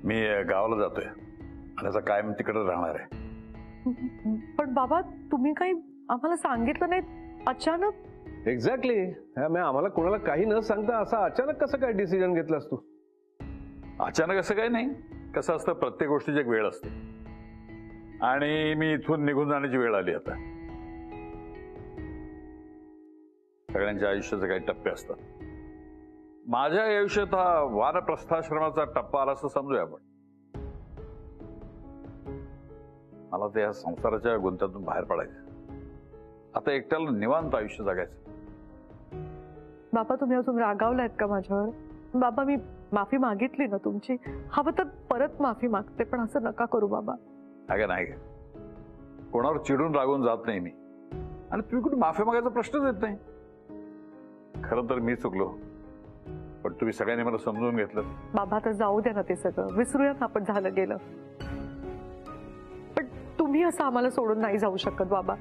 मी गावाला जातोय आणि आता कायम तिकडे राहणार आहे. पण बाबा तुम्ही काही आम्हाला सांगितलं नाही अचानक. एक्झॅक्टली. मी आम्हाला कोणाला काही न सांगता असा अचानक कसं काय डिसिजन घेतलास तू? अचानक असं काही नाही. कसं असतं, प्रत्येक गोष्टीची एक वेळ असते आणि मी इथून निघून जाण्याची वेळ आली. आता सगळ्यांच्या आयुष्याचे काही टप्पे असतात. माझ्या आयुष्यात हा वानप्रस्थाश्रमाचा टप्पा आला असं समजूया आपण. मला त्या संसाराच्या गुंत्यातून बाहेर पडायचं. आता एकट्याला निवांत आयुष्य जगायचं. बाबा तुम्ही अजून रागावलायत का माझ्यावर? बाबा मी माफी मागितली ना तुमची, हवं तर परत माफी मागते, पण असं नका करू बाबा. अगं नाही, कोणावर चिडून रागून जात नाही मी. आणि तुम्ही कुठे माफी मागायचा प्रश्नच येत नाही. खरं तर मी चुकलो, पण तुम्ही सगळ्यांनी मला समजून घेतलं. बाबा तर जाऊ द्या ना, ते सगळं विसरूया ना आपण, झालं गेलं. पण तुम्ही असं आम्हाला सोडून नाही जाऊ शकत बाबा.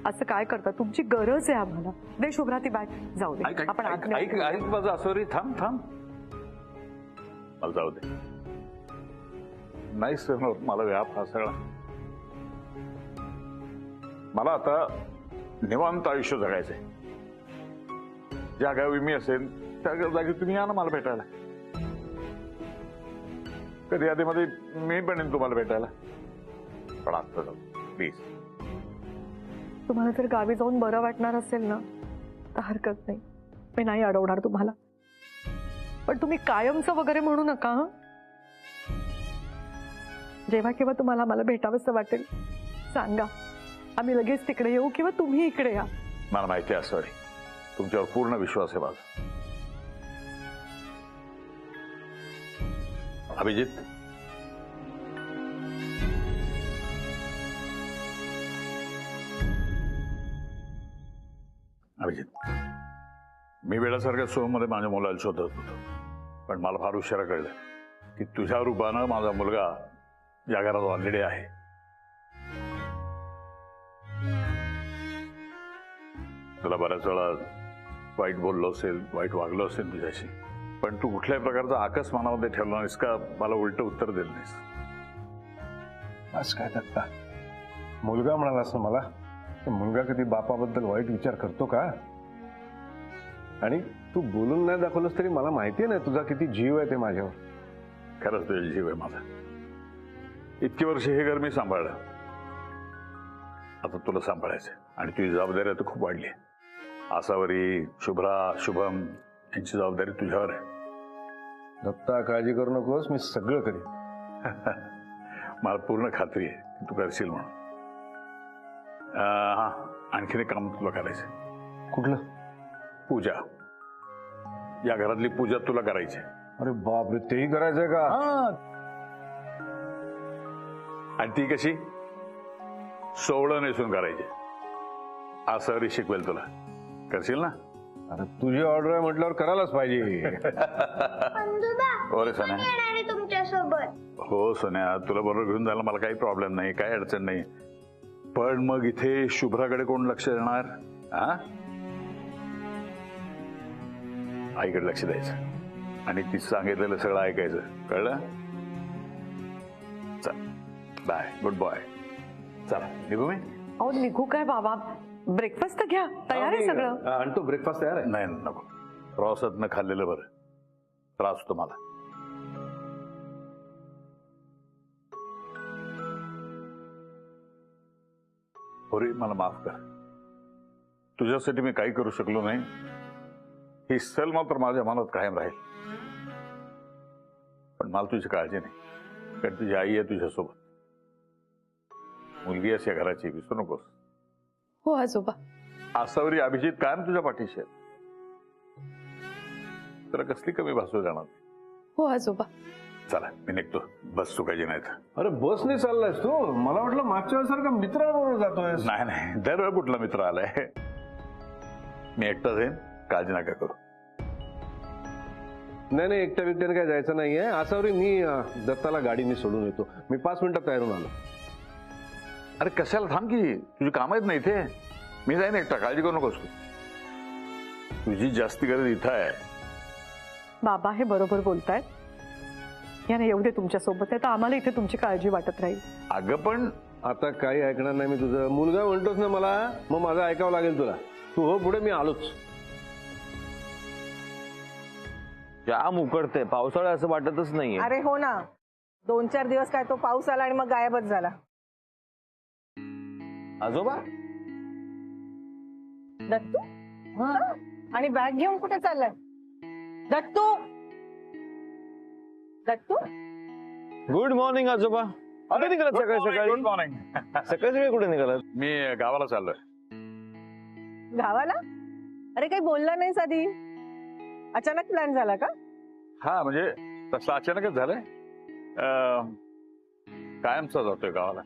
असं काय करता? तुमची गरज आहे आम्हाला. दे शुभ्रा ती बॅग. जाऊ दे आपण. ऐक माझं असोरी, थांब थांब. मला जाऊ दे. नाही सर, मला व्याप हा सगळा. मला आता निवांत आयुष्य जगायचंय. ज्या गावी मी असेल त्या जागी तुम्ही या ना मला भेटायला. कधी आधीमध्ये मी पण येईन तुम्हाला भेटायला. पण आता जाऊ प्लीज. तुम्हाला जर गावी जाऊन बरं वाटणार असेल ना तर हरकत नाही, मी नाही अडवणार तुम्हाला. पण तुम्ही कायमचं वगैरे म्हणू नका हं. जेव्हा केव्हा तुम्हाला मला भेटावंसं वाटेल सांगा, आम्ही लगेच तिकडे येऊ किंवा तुम्ही इकडे या. मला माहिती आहे सॉरी, तुमच्यावर पूर्ण विश्वास आहे माझा. अभिजित, अभिजित, मी वेळासारख्या सोहमध्ये माझ्या मुलाला शोधत होतो, पण मला फार उशिरा कळलं की तुझ्या रूपानं माझा मुलगा या घरात ऑलरेडी आहे. तुला बऱ्याच वेळा वाईट बोललो असेल, वाईट वागलो असेल तुझ्याशी, पण तू कुठल्याही प्रकारचा आकस मनामध्ये ठेवला नाहीस का मला उलट उत्तर दिलं नाहीस. असं काय दत्ता, मुलगा म्हणालास ना मला, मुलगा कधी बापाबद्दल वाईट विचार करतो का? आणि तू बोलून नाही दाखवलंस तरी मला माहितीये ना तुझा किती जीव आहे ते माझ्यावर. खरंच तुझा जीव आहे माझा. इतकी वर्ष हे घर मी सांभाळलं, आता तुला सांभाळायचं आणि तुझी जबाबदारी आता खूप वाढली आहे. आसावरी, शुभ्रा, शुभम यांची जबाबदारी तुझ्यावर आहे. दत्ता काळजी करू नकोस, मी सगळं करेन. मला पूर्ण खात्री आहे की तू करशील म्हणून. हा, आणखीन एक काम तुला करायचंय. कुठलं? पूजा. या घरातली पूजा तुला करायची. अरे बापरे, तेही करायचंय का? आणि ती कशी? सोवळं नेसून करायची. आसावरी शिकवेल तुला. करशील ना? अरे तुझी ऑर्डर आहे म्हटल्यावर करायलाच पाहिजे. हो रे सोन्या. तुमच्या सोबत. हो सोन्या, तुला बरोबर घेऊन जायला मला काही प्रॉब्लेम नाही, काही अडचण नाही. पण मग इथे शुभ्राकडे कोण लक्ष देणार? हा, आईकडे लक्ष द्यायचं आणि ती सांगितलेलं सगळं ऐकायचं. कळलं? चल बाय, गुड बॉय. चला निघू मी. अहो निघू काय बाबा, ब्रेकफास्ट तर घ्या, तयार आहे सगळं. आणतो, ब्रेकफास्ट तयार आहे. नाही नको, प्रवासात न खाल्लेलं बरं, त्रास होतो मला. होरी मला माफ कर, तुझ्यासाठी मी काही करू शकलो नाही. ही सल मात्र माझ्या मनात कायम राहील. पण मला तुझी काळजी नाही, कारण तुझी आई आहे तुझ्यासोबत. मुलगी अशी या घराची, विसरू नकोस. हो आजोबा. आसावरी, अभिजित कायम तुझ्या पाठीशी आहे. तुला कसली कमी भासू जाणार. हो आजोबा. चला मी निघतो, बस चुकायची नाही तर. अरे बसने चाललायस तू? मला वाटलं मागच्या वेळेसारखा मित्राबरोबर जातोय. नाही नाही, दरवेळ कुठला मित्र आलाय. मी एकटा जाईन, काळजी नका करू. नाही नाही, एकट्या व्यक्तीने काय जायचं नाहीये. आसावरी, मी दत्ताला गाडीने सोडून येतो. मी 5 मिनिटात तयार होऊन आलो. अरे कशाला, थांब की, तुझी काम आहेत ना इथे. मी जाईन एकटा, काळजी करू नकोस तू. तुझी जास्ती गरज इथं आहे. बाबा हे बरोबर बोलतायत. याने येऊ दे तुमच्यासोबत, आता आम्हाला इथे तुमची काळजी वाटत राहील. अगं पण आता काही ऐकणार नाही मी तुझं. मुलगा म्हणतोस ना मला, मग माझं ऐकावं लागेल तुला. तू हो पुढे, मी आलोच. जाम उकडते, पावसाळा असं वाटतच नाहीये. अरे हो ना, 2-4 दिवस काय तो पाऊस आला आणि मग गायबच झाला. आजोबा दत्तू आणि बॅग घेऊन कुठे चाललाय? दत्तू दत्तू गुड मॉर्निंग आजोबा. कुठे निघालात सकाळी सकाळी? Good morning. सकाळी सकाळी कुठे निघालात? मी गावाला चाललोय. गावाला? अरे काही बोलला नाहीस आधी, अचानक प्लॅन झाला का? हा म्हणजे तसं अचानकच झालंय. कायमचा जातोय गावाला.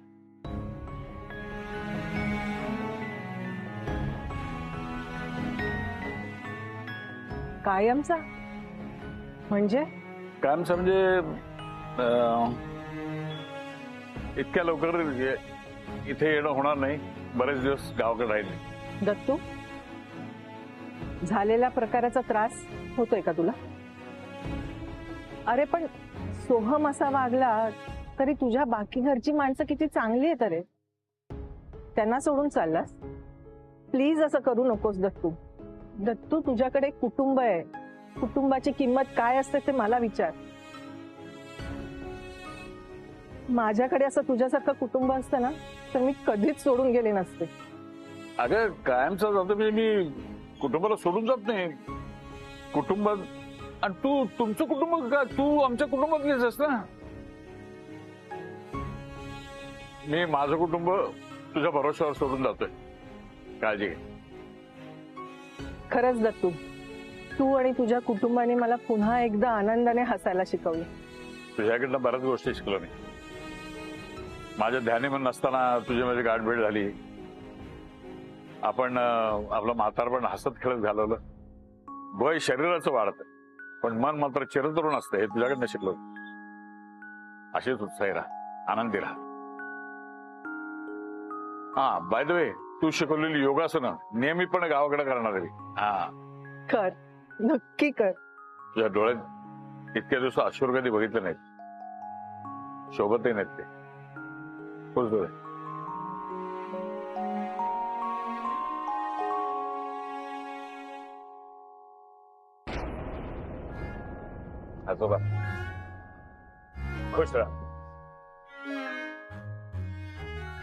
कायमचा म्हणजे? कायमचा म्हणजे इतक्या लवकर इथे येणं होणार नाही. बरेच दिवस गावाकडे राहिले. दत्तू, झालेल्या प्रकाराचा त्रास होतोय का तुला? अरे पण सोहम असा वागला तरी तुझ्या बाकी घरची माणसं किती चांगली आहेत रे. त्यांना सोडून चाललास? प्लीज असं करू नकोस दत्तू. दत्तू, तुझ्याकडे एक कुटुंब आहे. कुटुंबाची किंमत काय असते ते मला विचार. माझ्याकडे असं तुझ्यासारखं कुटुंब असतं ना तर मी कधीच सोडून गेले नसते. अगं कायमचा जातो म्हणजे मी कुटुंबाला सोडून जात नाही. कुटुंबात आणि तू तुमचं कुटुंब का, तू आमच्या कुटुंबात घ्यायचंस ना. मी माझं कुटुंब तुझ्या भरोश्यावर सोडून जातोय. काळजी घे. खरंच दत्तू, तू आणि तुझ्या कुटुंबाने मला पुन्हा एकदा आनंदाने हसायला शिकवलं. तुझ्याकडनं बऱ्याच गोष्टी शिकलो मी. माझ्या ध्यानीमन नसताना तुझी माझी गाठभेट झाली. आपण आपलं म्हातारपण हसत खेळत घालवलं. वय शरीराचं वाढतं पण मन मात्र चिरतरुण असतं, हे तुझ्याकडनं शिकलो. अशीच उत्साही राहा, आनंदी राहा. हा, बाय द वे, तू शिकवलेली योगासनं नियमितपणे गावाकडे करणार आहे. हा, कर, नक्की कर. तुझ्या डोळ्यात इतक्या दिवस अश्रू कधी बघितले नाहीत. शोभतही नाहीत ते. खुश डोळे. आजोबा खुश राहा.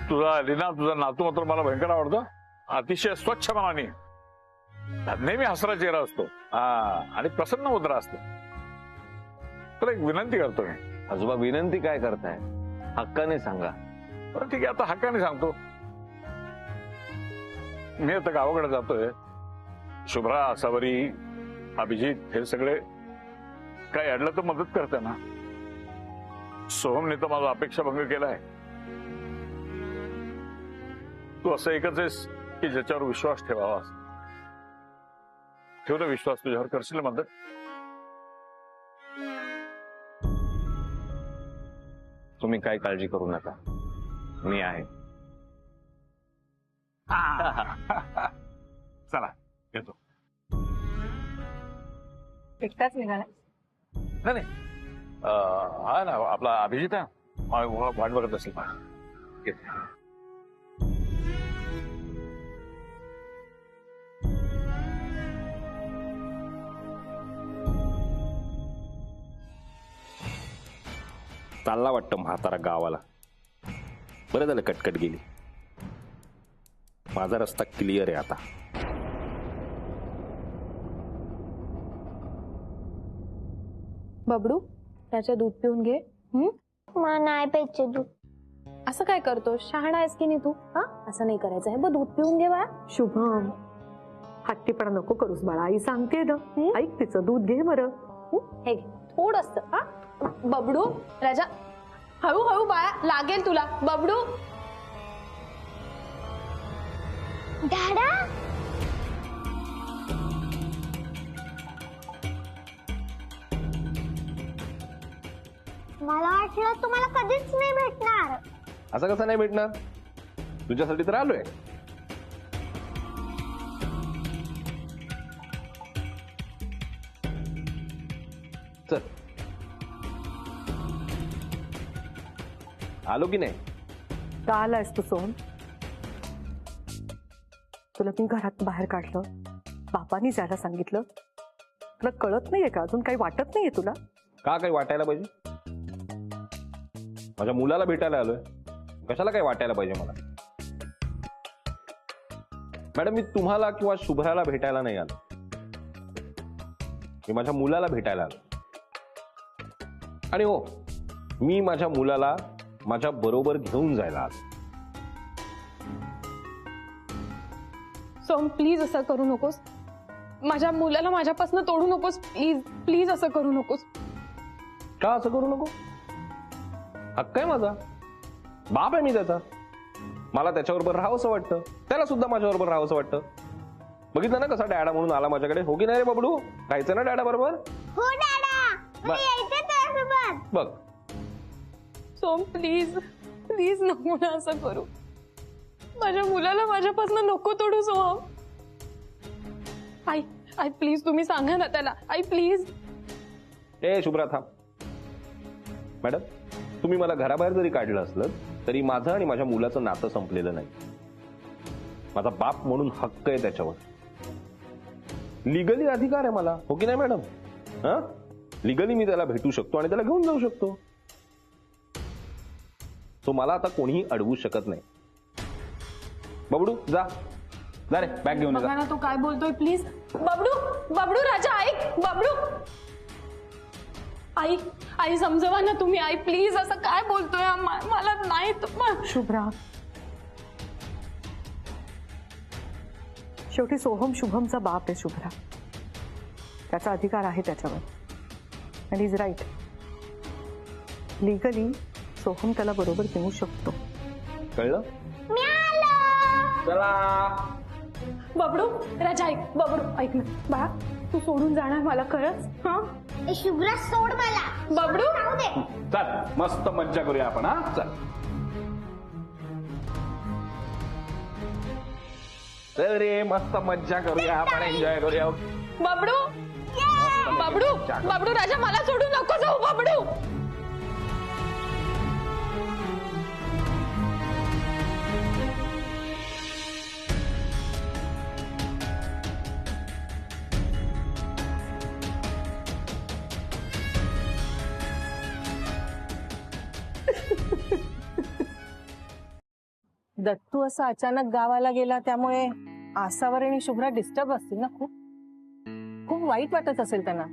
तुझा नातू मात्र मला भयंकर आवडतो. अतिशय स्वच्छ मनाने, नेहमी हसरा चेहरा असतो. आणि प्रसन्न मुद्रा असतो. तुला एक विनंती करतो मी. आजोबा विनंती काय करताय? हक्काने सांगा. बरं ठीक आहे, आता हक्काने सांगतो. मी आता गावाकडे जातोय. शुभ्रा, सावरी, अभिजित हे सगळे काय अडलं तर मदत करते ना. सोहमने तर माझा अपेक्षाभंग केलाय. तू असं एकच आहेस की ज्याच्यावर विश्वास ठेवावा. ठेव ना विश्वास. तुझ्यावर करशील मदत. तुम्ही काय काळजी करू नका, मी आहे. चला येतो. एकटाच निघाला? नाही हा ना, आपला अभिजित आहे, वाट बघत असेल. चालला वाटतं म्हातारा गावाला. बरं झालं कटकट गेली. माझा रस्ता क्लिअर आहे आता. बबडू, त्याच्या दूध पिऊन घे. मला नाही प्यायचे दूध. असं काय करतो? शहाणा आहेस की नाही तू? हा, असं नाही करायचं आहे. दूध पिऊन घे बाळा. शुभम, हट्टीपणा नको करूस बाळा. आई सांगते ना, ऐक तिचं. दूध घे बरं. हे घे थोडस. हा बबडू, राजा हळूहळू बाळा, लागेल तुला. बबडू, दादा, मला वाटलं तुम्हाला कधीच नाही भेटणार. असं कसं नाही भेटणार? तुझ्यासाठी तर आलोय. चल. आलो की नाही? का आलायस तू सोहम? तुला मी घरात बाहेर काढलं, बापानी जायला सांगितलं, तुला कळत नाहीये का? अजून काही वाटत नाहीये तुला? का काही वाटायला पाहिजे? माझ्या मुलाला भेटायला आलोय, कशाला काही वाटायला पाहिजे मला? मॅडम, मी तुम्हाला किंवा शुभ्राला भेटायला नाही आलो, मी माझ्या मुलाला भेटायला आलो. आणि हो, मी माझ्या मुलाला माझ्या बरोबर घेऊन जायला आलो. सोहम प्लीज असं करू नकोस. माझ्या मुलाला माझ्यापासून तोडू नकोस. प्लीज प्लीज असं करू नकोस. का असं करू नको? हक्क आहे माझा, बाप आहे मी त्याचा. मला त्याच्याबरोबर राहावंसं वाटतं, त्याला सुद्धा माझ्याबरोबर राहावंसं वाटतं. बघितलं ना कसा डॅडा म्हणून आला माझ्याकडे? हो की नाही रे बबडू? राहायचं ना डॅडा बरोबर? हो दादा, मी यायचे तुझ्यासोबत. बघ, सोहम प्लीज प्लीज नको ना असं करू. माझ्या मुलाला माझ्यापासून नको तोडू सोहम. आई आई प्लीज तुम्ही सांगा ना त्याला. आई प्लीज. ए शुभ्रा थांब. मॅडम, तुम्ही मला घराबाहेर जरी काढलं असलं तरी माझं आणि माझ्या मुलाचं नातं संपलेलं नाही. माझा बाप म्हणून हक्क आहे त्याच्यावर, लिगली अधिकार आहे मला. हो की नाही मॅडम? हा, लिगली मी त्याला भेटू शकतो आणि त्याला घेऊन जाऊ शकतो. तो मला आता कोणीही अडवू शकत नाही. बबडू जा जा रे, बॅग घेऊन बघा जा. ना तो काय बोलतोय. प्लीज बबडू बबडू राजा ऐक. बबडू आई आई समजवा ना तुम्ही. आई प्लीज असं काय बोलतोय. मला नाही शुभ्रा, शेवटी सोहम शुभमचा बाप आहे शुभ्रा. त्याचा अधिकार आहे त्याच्यावर आणि इज राईट. लिगली सोहम त्याला बरोबर घेऊ शकतो. कळलं? मी आलो. चला. बबडू राजा ऐक. बबडू ऐक ना बाळा, तू सोडून जाणार मला खरंच? हा ए, शुभ्रा सोड मला. बबडू राहू दे. चल मस्त मज्जा करूया आपण. हा चल चल रे, मस्त मज्जा करूया आपण, एन्जॉय करूया. बबडू बबडू बबडू राजा मला सोडून नको जाऊ. बबडू दत्तू असं अचानक गावाला गेला त्यामुळे आसावर आणि शुभ्रा डिस्टर्ब असतील ना. खूप खूप वाईट वाटत असेल त्यांना.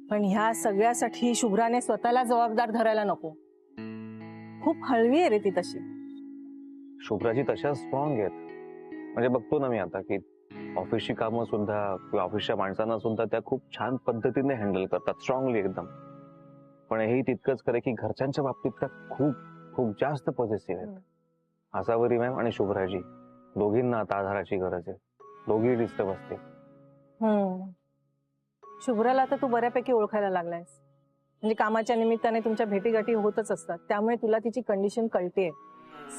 पण ह्या सगळ्यासाठी शुभ्राने स्वतःला जबाबदार धरायला नको. खूप हळवी आहे रे ती तशी. शुभ्राजी तशा स्ट्रॉंग आहेत. म्हणजे बघतो ना मी आता की ऑफिसची कामं सुद्धा किंवा ऑफिसच्या माणसांना सुद्धा त्या खूप छान पद्धतीने हँडल करतात, स्ट्रॉंगली एकदम. पण हेही तितकंच खरं की घरच्यांच्या बाबतीत त्या खूप खूप जास्त पॉझिटिव्ह आहेत. आसावरी मॅम आणि शुभ्राजी दोघींना आता आधाराची गरज आहे. दोघी डिस्टर्ब असते. शुभ्राला आता तू बऱ्यापैकी ओळखायला लागलायस. म्हणजे कामाच्या निमित्ताने तुमच्या भेटीगाठी होतच असतात, त्यामुळे तुला तिची कंडिशन कळतेय.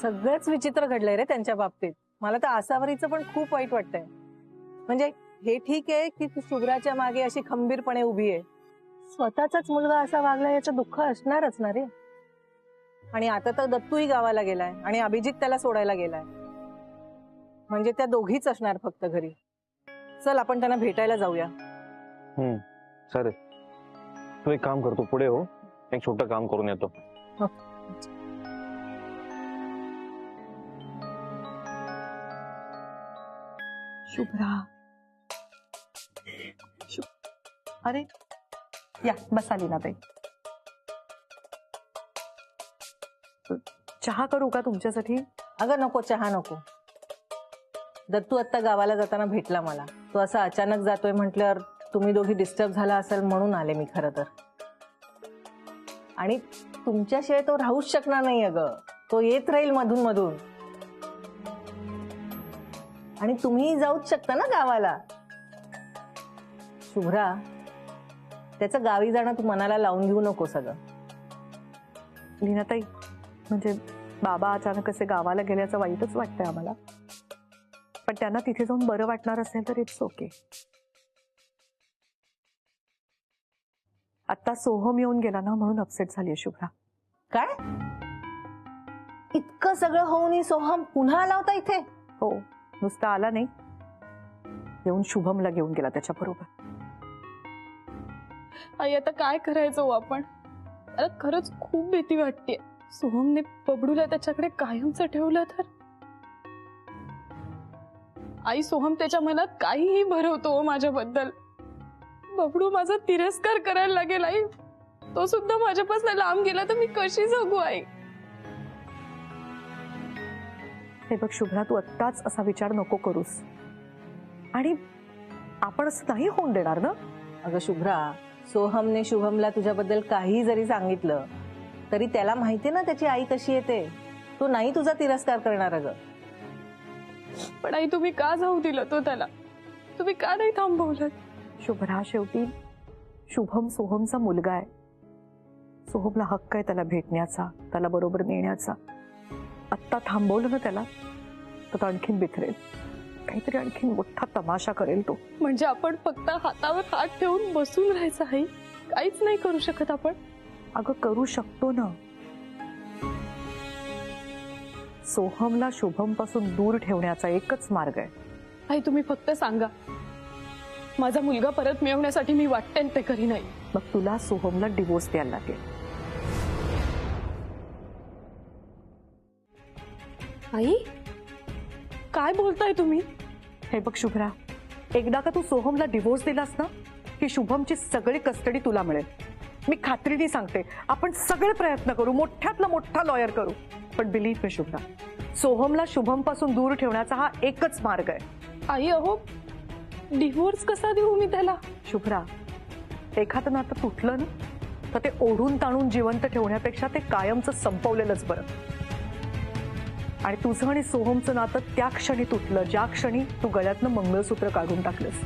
सगळंच विचित्र घडलंय रे त्यांच्या बाबतीत. मला तर आसावरीचं पण खूप वाईट वाटतंय. म्हणजे हे ठीक आहे की तू शुभ्राच्या मागे अशी खंबीरपणे उभी आहे. स्वतःचाच मुलगा असा वागला याचं दुःख असणारच ना रे. आणि आता तर दत्तूही गावाला गेलाय आणि अभिजित त्याला सोडायला गेलाय. म्हणजे त्या दोघीच असणार फक्त घरी. चल आपण त्यांना भेटायला जाऊया. चालेल. तू एक काम करतो, पुढे हो, एक छोटं काम करून येतो. शुभ्रा, अरे या बसा लीनाताई. चहा करू का तुमच्यासाठी? अगं नको, चहा नको. दत्तू आत्ता गावाला जाताना भेटला मला. तो असा अचानक जातोय म्हटल्यावर तुम्ही दोघी डिस्टर्ब झाला असेल म्हणून आले मी खरं तर. आणि तुमच्याशिवाय तो राहूच शकणार नाही अगं. तो येत राहील मधून मधून. आणि तुम्ही जाऊच शकता ना गावाला. शुभ्रा, त्याचं गावी जाणं तू मनाला लावून घेऊ नको सगळं. लीनाताई, म्हणजे बाबा अचानक असे गावाला गेल्याचं वाईटच वाटतंय आम्हाला. पण त्यांना तिथे जाऊन बरं वाटणार असेल तर इट्स ओके. आता सोहम येऊन गेला ना म्हणून अपसेट झाली शुभ्रा. काय? इतकं सगळं होऊनही सोहम पुन्हा आला होता इथे? हो, नुसता आला नाही, येऊन शुभमला घेऊन गेला त्याच्याबरोबर. आई आता काय करायचं हो आपण? मला खरंच खूप भीती वाटतेय. सोहमने बबडूला त्याच्याकडे कायमचं ठेवलं तर? आई, सोहम त्याच्या मनात काहीही भरवतो हो माझ्याबद्दल. बबडू माझा तिरस्कार करायला लागेल आई. तो सुद्धा माझ्यापासून लांब गेला तर मी कशी जगू आई? हे बघ शुभ्रा, तू आत्ताच असा विचार नको करूस. आणि आपण असं नाही होऊन देणार ना. अगं शुभ्रा, सोहमने शुभमला तुझ्याबद्दल काही जरी सांगितलं तरी त्याला माहितीये ना त्याची आई कशी येते. तो नाही तुझा तिरस्कार करणार. अगं पण आई, तुम्ही का जाऊ दिलं तो त्याला? तुम्ही का नाही थांबवलं? शुभ्रा, शेवटी शुभम सोहमचा मुलगा आहे. सोहमला हक्क आहे त्याला भेटण्याचा, त्याला बरोबर नेण्याचा. आत्ता थांबवलं ना त्याला तर तो आणखीन बिथरेल, काहीतरी आणखीन मोठा तमाशा करेल तो. म्हणजे आपण फक्त हातावर हात ठेवून बसून राहायचं आहे? काहीच नाही करू शकत आपण? अगं करू शकतो ना. सोहमला शुभम पासून दूर ठेवण्याचा एकच मार्ग आहे. आई, तुम्ही फक्त सांगा, माझा मुलगा परत मिळवण्यासाठी मी वाटतेन ते करी नाही. मग तुला सोहमला डिवोर्स द्यायला लागेल. आई, काय बोलताय तुम्ही? हे बघ शुभ्रा, एकदा का तू सोहमला डिवोर्स दिलास ना की शुभमची सगळी कस्टडी तुला मिळेल. मी खात्रीने सांगते, आपण सगळे प्रयत्न करू, मोठ्यातला मोठा लॉयर करू. पण बिलीव्ह मी शुभ्रा, सोहमला शुभम पासून दूर ठेवण्याचा हा एकच मार्ग आहे. आई, अहो, डिवोर्स कसा देऊ मी त्याला? शुभ्रा, एखादं नातं तुटलं ना तर ते ओढून ताणून जिवंत ठेवण्यापेक्षा ते कायमचं संपवलेलंच बरं. आणि तुझं आणि सोहमचं नातं त्या क्षणी तुटलं ज्या क्षणी तू गळ्यातनं मंगळसूत्र काढून टाकलंस.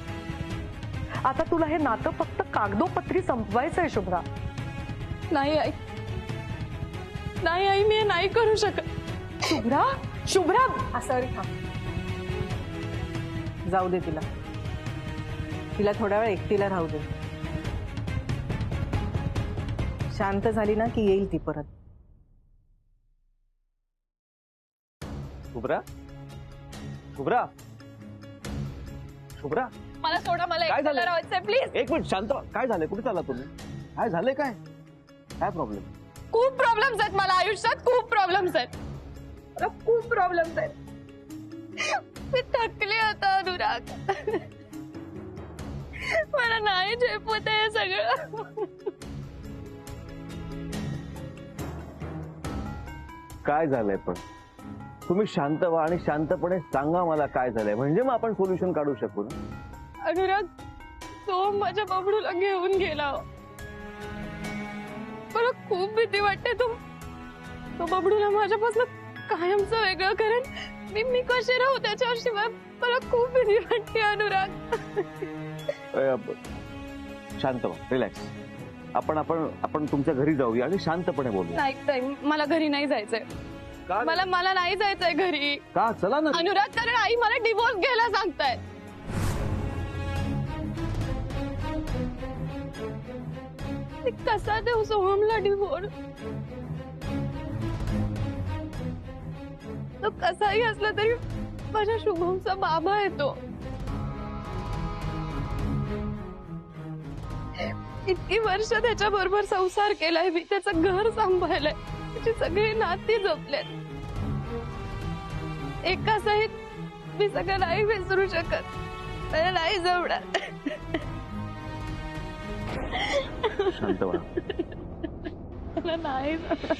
आता तुला हे नातं फक्त कागदोपत्री संपवायचं आहे शुभ्रा. नाही आई, नाही आई, मी हे नाही करू शकत. शुभ्रा, शुभ्रा, असं जाऊ दे तिला. तिला थोडा वेळ एकटीला राहू दे. शांत झाली ना की येईल ती परत. शुभ्रा, शुभ्रा, शुभ्रा, मला सोडा, मला काय झालं? एकट्याला राहायचंय प्लीज. एक मिनिट शांत व्हा. काय झालंय? कुठे चालला तुम्ही? काय झालंय? काय काय प्रॉब्लेम? खूप प्रॉब्लेम्स आहेत मला आयुष्यात, खूप प्रॉब्लेम्स आहेत मला, खूप प्रॉब्लेम्स आहेत. मी थकले आता अनुराग. मला नाही झेपत आहे हे सगळं. काय झालंय? पण तुम्ही शांत व्हा आणि शांतपणे सांगा मला काय झालंय, म्हणजे मग आपण सोल्युशन काढू शकू ना. अनुराग, तो माझ्या बबडूला घेऊन गेला. मला खूप भीती वाटते. तो बबडूला माझ्यापासून कायमचं वेगळं करेन. मी कशी राहू त्याच्याशिवाय? मला खूप भीती वाटते अनुराग. शांत व्हा, रिलॅक्स. आपण तुमच्या घरी जाऊया आणि शांतपणे बोलूया. नाही ताई, मला घरी नाही जायचंय. मला नाही जायचंय घरी. का? चला ना अनुराग, कारण आई मला डिवोर्स घ्यायला सांगतायत. कसा देऊ सोहमला डिवोर्स? तो कसाही असला तरी माझ्या शुभमचा बाबा आहे तो. इतकी वर्ष त्याच्या बरोबर संसार केलाय मी, त्याचं घर सांभाळलंय, त्याची सगळी नाती जपल्यात. एका सहित मी सगळं नाही विसरू शकत. मला नाही जमणार. शांत व्हा. मला नाही जमणार.